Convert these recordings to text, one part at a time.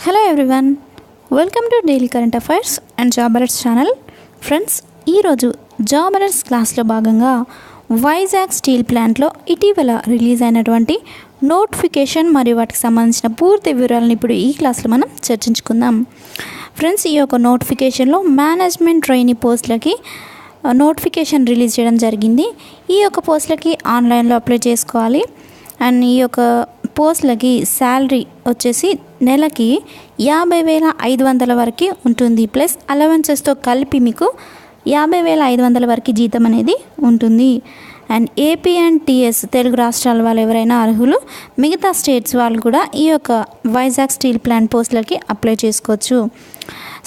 Hello everyone, welcome to Daily Current Affairs and Job Alerts channel. Friends, ఈరోజు job alerts క్లాస్లో భాగంగా Vizag steel ప్లాంట్లో ఇటీవల రిలీజ్ అయినటువంటి నోటిఫికేషన్ మరియు వాటికి సంబంధించిన పూర్తి వివరాలను ఇప్పుడు ఈ క్లాస్లో మనం చర్చించుకుందాం. ఫ్రెండ్స్, ఈ యొక్క నోటిఫికేషన్లో మేనేజ్మెంట్ ట్రైనీ పోస్టులకి నోటిఫికేషన్ రిలీజ్ చేయడం జరిగింది. ఈ యొక్క పోస్టులకి ఆన్లైన్లో అప్లై చేసుకోవాలి. అండ్ ఈ యొక్క పోస్టులకి శాలరీ వచ్చేసి నెలకి 50,500 వరకు ఉంటుంది. ప్లస్ అలవెన్సెస్తో కలిపి మీకు 50,500 వరకు జీతం అనేది ఉంటుంది. And AP and TS Telugu రాష్ట్రాల వాళ్ళు ఎవరైనా అర్హులు, మిగతా స్టేట్స్ వాళ్ళు కూడా ఈ యొక్క వైజాగ్ స్టీల్ ప్లాంట్ పోస్టులకి అప్లై చేసుకోవచ్చు.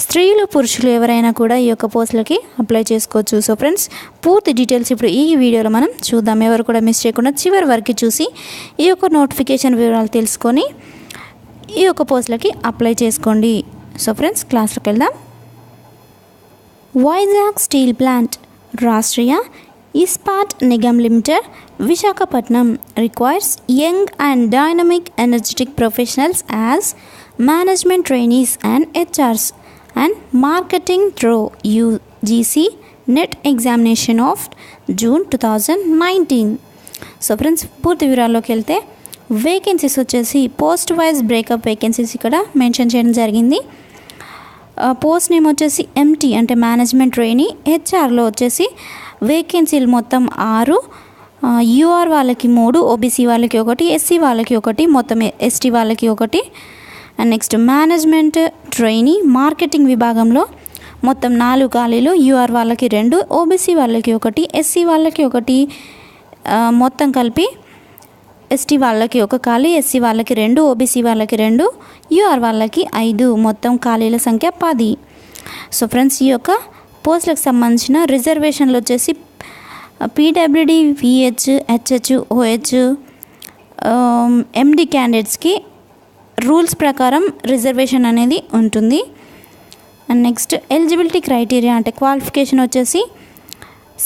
స్త్రీలు పురుషులు ఎవరైనా కూడా ఈ యొక్క పోస్టులకి అప్లై చేసుకోవచ్చు. సో ఫ్రెండ్స్, పూర్తి డీటెయిల్స్ ఇప్పుడు ఈ వీడియోలో మనం చూద్దాం. ఎవరు కూడా మిస్ చేయకుండా చివరి వరకు చూసి ఈ యొక్క నోటిఫికేషన్ వివరాలు తెలుసుకొని ఈ యొక్క పోస్టులకి అప్లై చేసుకోండి. సో ఫ్రెండ్స్, క్లాస్లోకి వెళ్దాం. Vizag steel plant Rashtriya Ispat Nigam limited Visakhapatnam requires young and dynamic energetic professionals as management trainees and HRs and marketing through UGC net examination of June 2019. So friends, పూర్తి వివరాల్లోకి వెళ్తే వేకెన్సీస్ వచ్చేసి పోస్ట్ వైజ్ బ్రేకప్ వేకెన్సీస్ ఇక్కడ mention చేయడం జరిగింది. Post name వచ్చేసి empty అంటే management trainee. హెచ్ఆర్లో వచ్చేసి వేకెన్సీలు మొత్తం 6, యూఆర్ వాళ్ళకి 3, ఓబీసీ వాళ్ళకి 1, ఎస్సీ వాళ్ళకి 1, మొత్తం ఎస్టీ వాళ్ళకి 1. And next management trainee marketing విభాగంలో మొత్తం 4 ఖాళీలు, యూఆర్ వాళ్ళకి 2, ఓబీసీ వాళ్ళకి 1, ఎస్సీ వాళ్ళకి 1, మొత్తం కలిపి ఎస్టీ వాళ్ళకి 1 ఖాళీ, ఎస్సీ వాళ్ళకి 2, ఓబీసీ వాళ్ళకి 2, యూఆర్ వాళ్ళకి 5, మొత్తం ఖాళీల సంఖ్య 10. సో ఫ్రెండ్స్, ఈ యొక్క పోస్టులకు సంబంధించిన రిజర్వేషన్లు వచ్చేసి పీడబ్ల్యూడి, విహెచ్, హెచ్హెచ్, ఓహెచ్, ఎండి క్యాండిడేట్స్కి రూల్స్ ప్రకారం రిజర్వేషన్ అనేది ఉంటుంది. అండ్ నెక్స్ట్ ఎలిజిబిలిటీ క్రైటీరియా అంటే క్వాలిఫికేషన్ వచ్చేసి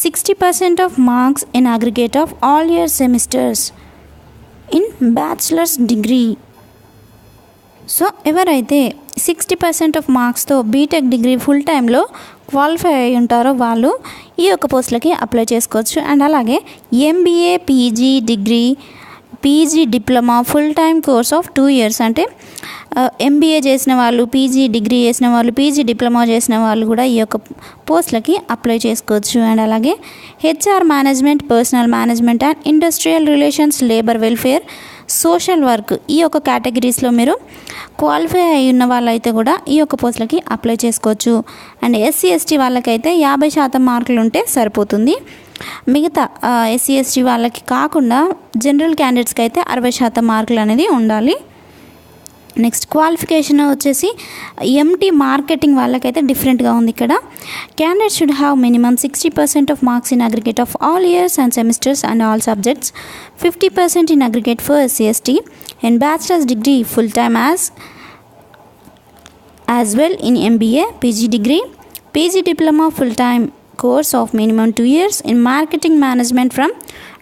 60% of marks in aggregate of all year semesters in bachelors degree. So ఎవరైతే 60% ఆఫ్ మార్క్స్తో బీటెక్ డిగ్రీ ఫుల్ టైంలో క్వాలిఫై అయి ఉంటారో వాళ్ళు ఈ యొక్క పోస్టులకి అప్లై చేసుకోవచ్చు. అండ్ అలాగే MBA, PG degree, PG diploma full time course of 2 years అంటే ఎంబీఏ చేసిన వాళ్ళు, పీజీ డిగ్రీ చేసిన వాళ్ళు, పీజీ డిప్లొమా చేసిన వాళ్ళు కూడా ఈ యొక్క పోస్టులకి అప్లై చేసుకోవచ్చు. అండ్ అలాగే HR management, personal management and industrial relations, labour welfare, social work ఈ యొక్క కేటగిరీస్లో మీరు క్వాలిఫై అయి ఉన్న వాళ్ళైతే కూడా ఈ యొక్క పోస్టులకి అప్లై చేసుకోవచ్చు. అండ్ ఎస్సీ ఎస్టీ వాళ్ళకైతే 50% మార్కులు ఉంటే సరిపోతుంది. మిగతా ఎస్సీ ఎస్టీ వాళ్ళకి కాకుండా జనరల్ క్యాండిడేట్స్కి అయితే 60% మార్కులు అనేది ఉండాలి. నెక్స్ట్ క్వాలిఫికేషన్ వచ్చేసి ఎంటీ మార్కెటింగ్ వాళ్ళకైతే డిఫరెంట్గా ఉంది. ఇక్కడ candidate should have minimum 60% of marks in aggregate of all years and semesters and all subjects, 50% in aggregate for SC ST and bachelors degree full time as well in MBA, PG degree, PG diploma full time course of minimum 2 years in marketing management from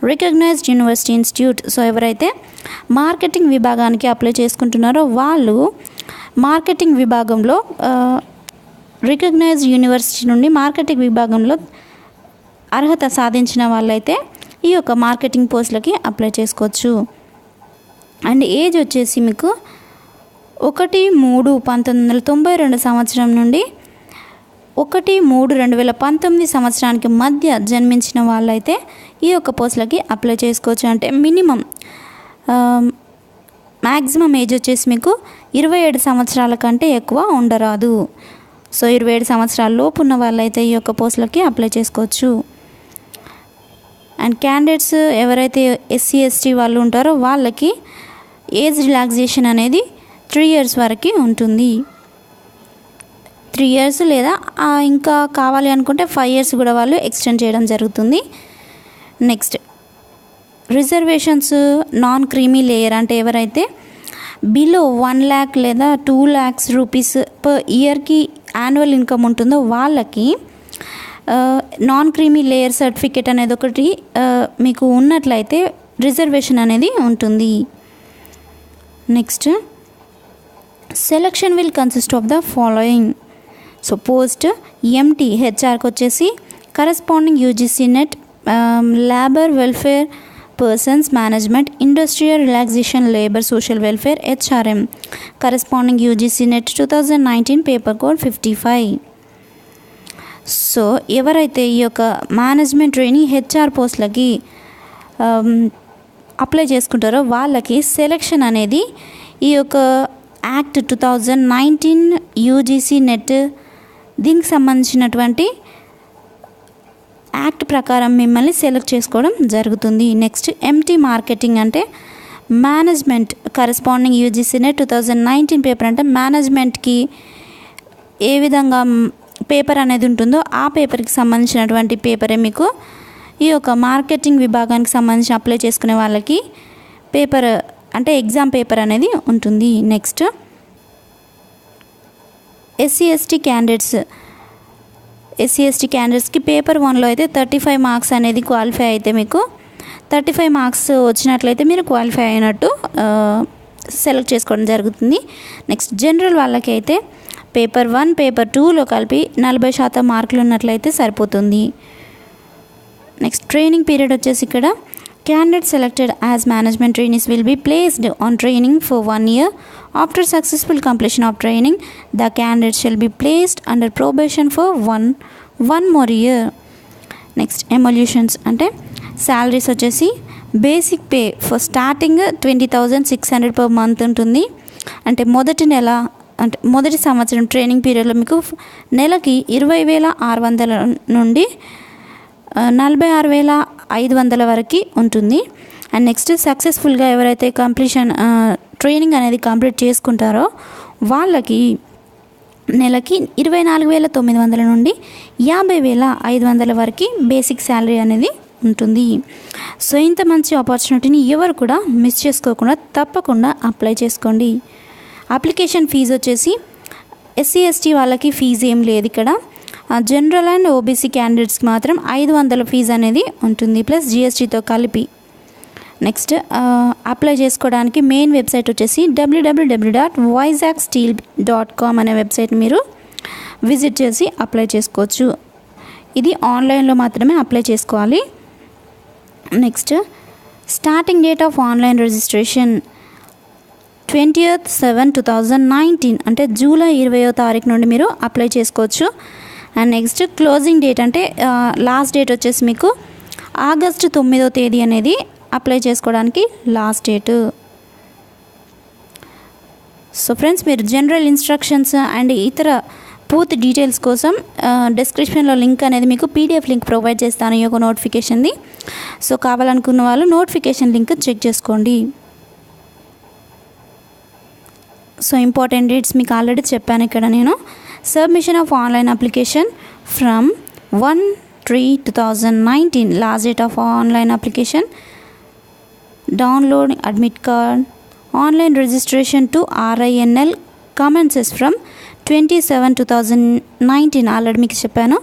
recognized university institute. So ఎవరైతే marketing విభాగానికి apply చేసుకుంటున్నారో వాళ్ళు marketing విభాగంలో recognised university నుండి marketing విభాగంలో అర్హత సాధించిన వాళ్ళైతే ఈ యొక్క మార్కెటింగ్ పోస్టులకి అప్లై చేసుకోవచ్చు. అండ్ ఏజ్ వచ్చేసి మీకు 1/3/1992 సంవత్సరం నుండి 1/3/2019 సంవత్సరానికి మధ్య జన్మించిన వాళ్ళైతే ఈ యొక్క పోస్టులకి అప్లై చేసుకోవచ్చు. అంటే మినిమం మ్యాక్సిమం ఏజ్ వచ్చేసి మీకు 27 సంవత్సరాల కంటే ఎక్కువ ఉండరాదు. సో 27 సంవత్సరాల లోపు ఉన్న వాళ్ళైతే ఈ యొక్క పోస్టులకి అప్లై చేసుకోవచ్చు. అండ్ క్యాండిడేట్స్ ఎవరైతే ఎస్సీ ఎస్టీ వాళ్ళు ఉంటారో వాళ్ళకి ఏజ్ రిలాక్సేషన్ అనేది 3 years వరకు ఉంటుంది. 3 years లేదా ఇంకా కావాలి అనుకుంటే 5 years కూడా వాళ్ళు ఎక్స్టెండ్ చేయడం జరుగుతుంది. Next reservations non creamy layer అంటే ఎవరైతే బిలో 1 lakh లేదా 2 lakhs రూపీస్ పర్ ఇయర్కి యాన్యువల్ ఇన్కమ్ ఉంటుందో వాళ్ళకి నాన్ క్రీమీ లేయర్ సర్టిఫికేట్ అనేది ఒకటి మీకు ఉన్నట్లయితే రిజర్వేషన్ అనేది ఉంటుంది. Next selection will consist of the following. So post MT హెచ్ఆర్కి వచ్చేసి corresponding UGC NET, labour welfare persons management, industrial relaxation labour social welfare HRM, corresponding UGC NET 2019 paper code 55. So ఎవరైతే ఈ యొక్క మేనేజ్మెంట్ ట్రైనింగ్ హెచ్ఆర్ పోస్ట్లకి apply చేసుకుంటారో వాళ్ళకి selection అనేది ఈ యొక్క యాక్ట్ 2019 యూజీసీ నెట్ దీనికి సంబంధించినటువంటి యాక్ట్ ప్రకారం మిమ్మల్ని సెలెక్ట్ చేసుకోవడం జరుగుతుంది. నెక్స్ట్ ఎంటీ మార్కెటింగ్ అంటే management corresponding UGC NET 2019 paper అంటే మేనేజ్మెంట్కి ఏ విధంగా పేపర్ అనేది ఉంటుందో ఆ పేపర్కి సంబంధించినటువంటి పేపరే మీకు ఈ యొక్క మార్కెటింగ్ విభాగానికి సంబంధించి అప్లై చేసుకునే వాళ్ళకి పేపర్ అంటే ఎగ్జామ్ పేపర్ అనేది ఉంటుంది. నెక్స్ట్ ఎస్సీ ఎస్టీ క్యాండిడేట్స్కి పేపర్ 1లో అయితే 35 మార్క్స్ అనేది క్వాలిఫై అయితే మీకు 35 మార్క్స్ వచ్చినట్లయితే మీరు క్వాలిఫై అయినట్టు సెలెక్ట్ చేసుకోవడం జరుగుతుంది. నెక్స్ట్ జనరల్ వాళ్ళకి అయితే పేపర్ 1 పేపర్ 2లో కలిపి 40% మార్కులు ఉన్నట్లయితే సరిపోతుంది. నెక్స్ట్ ట్రైనింగ్ పీరియడ్ వచ్చేసి ఇక్కడ candidate selected as management trainees will be placed on training for 1 year. After successful completion of training, the candidate shall be placed under probation for one more year. Next emoluments అంటే salaries వచ్చేసి basic pay for starting 20,600 per month ఉంటుంది. అంటే మొదటి సంవత్సరం training పీరియడ్లో మీకు నెలకి 20,600 నుండి 46,500 వరకు ఉంటుంది. అండ్ నెక్స్ట్ సక్సెస్ఫుల్గా ఎవరైతే ట్రైనింగ్ అనేది కంప్లీట్ చేసుకుంటారో వాళ్ళకి నెలకి 24,900 నుండి 50,500 వరకు బేసిక్ శాలరీ అనేది ఉంటుంది. సో ఇంత మంచి ఆపర్చునిటీని ఎవరు కూడా మిస్ చేసుకోకుండా తప్పకుండా అప్లై చేసుకోండి. అప్లికేషన్ ఫీజు వచ్చేసి ఎస్సీ ఎస్టీ వాళ్ళకి ఫీజు ఏం లేదు ఇక్కడ. జనరల్ అండ్ ఓబీసీ క్యాండిడేట్స్కి మాత్రం 500 ఫీజు అనేది ఉంటుంది ప్లస్ జిఎస్టీతో కలిపి. నెక్స్ట్ అప్లై చేసుకోవడానికి మెయిన్ వెబ్సైట్ వచ్చేసి www.vizagsteel.com అనే వెబ్సైట్ మీరు విజిట్ చేసి అప్లై చేసుకోవచ్చు. ఇది ఆన్లైన్లో మాత్రమే అప్లై చేసుకోవాలి. Next starting date of online registration 20/7/2019 అంటే జూలై 20వ తారీఖు నుండి మీరు అప్లై చేసుకోవచ్చు. అండ్ నెక్స్ట్ క్లోజింగ్ డేట్ అంటే లాస్ట్ డేట్ వచ్చేసి మీకు ఆగస్టు 9వ తేదీ అనేది అప్లై చేసుకోవడానికి లాస్ట్ డేటు. సో ఫ్రెండ్స్ మీరు జనరల్ ఇన్స్ట్రక్షన్స్ అండ్ ఇతర పూర్తి డీటెయిల్స్ కోసం డిస్క్రిప్షన్లో లింక్ అనేది మీకు పీడిఎఫ్ లింక్ ప్రొవైడ్ చేస్తాను ఈ యొక్క నోటిఫికేషన్ది. సో కావాలనుకున్న వాళ్ళు నోటిఫికేషన్ లింక్ చెక్ చేసుకోండి. సో ఇంపార్టెంట్ డేట్స్ మీకు ఆల్రెడీ చెప్పాను ఇక్కడ నేను. Submission of online application from 1/3/2019 last date of online application. Download admit card online registration to RINL commences from 27/2019 already మీకు చెప్పాను.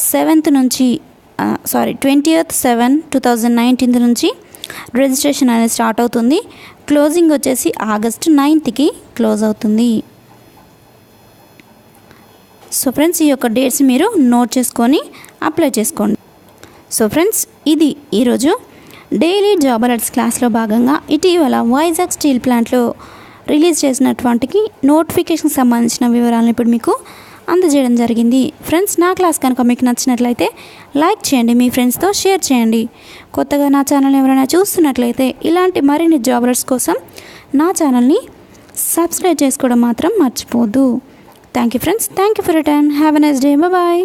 20/7/2019 నుంచి రిజిస్ట్రేషన్ అనేది స్టార్ట్ అవుతుంది. క్లోజింగ్ వచ్చేసి ఆగస్టు 9కి క్లోజ్ అవుతుంది. సో ఫ్రెండ్స్ ఈ యొక్క డేట్స్ మీరు నోట్ చేసుకొని అప్లై చేసుకోండి. సో ఫ్రెండ్స్ ఇది ఈరోజు డైలీ జాబ్ అలర్ట్స్ క్లాస్లో భాగంగా ఇటీవల వైజాగ్ స్టీల్ ప్లాంట్లో రిలీజ్ చేసినటువంటి నోటిఫికేషన్కి సంబంధించిన వివరాలను ఇప్పుడు మీకు అందజేయడం జరిగింది. ఫ్రెండ్స్ నా క్లాస్ కనుక మీకు నచ్చినట్లయితే లైక్ చేయండి, మీ ఫ్రెండ్స్తో షేర్ చేయండి. కొత్తగా నా ఛానల్ ఎవరైనా చూస్తున్నట్లయితే ఇలాంటి మరిన్ని జాబ్ అలర్ట్స్ కోసం నా ఛానల్ని సబ్స్క్రైబ్ చేసుకోవడం మాత్రం మర్చిపోవద్దు. Thank you friends, thank you for your time. Have a nice day. Bye.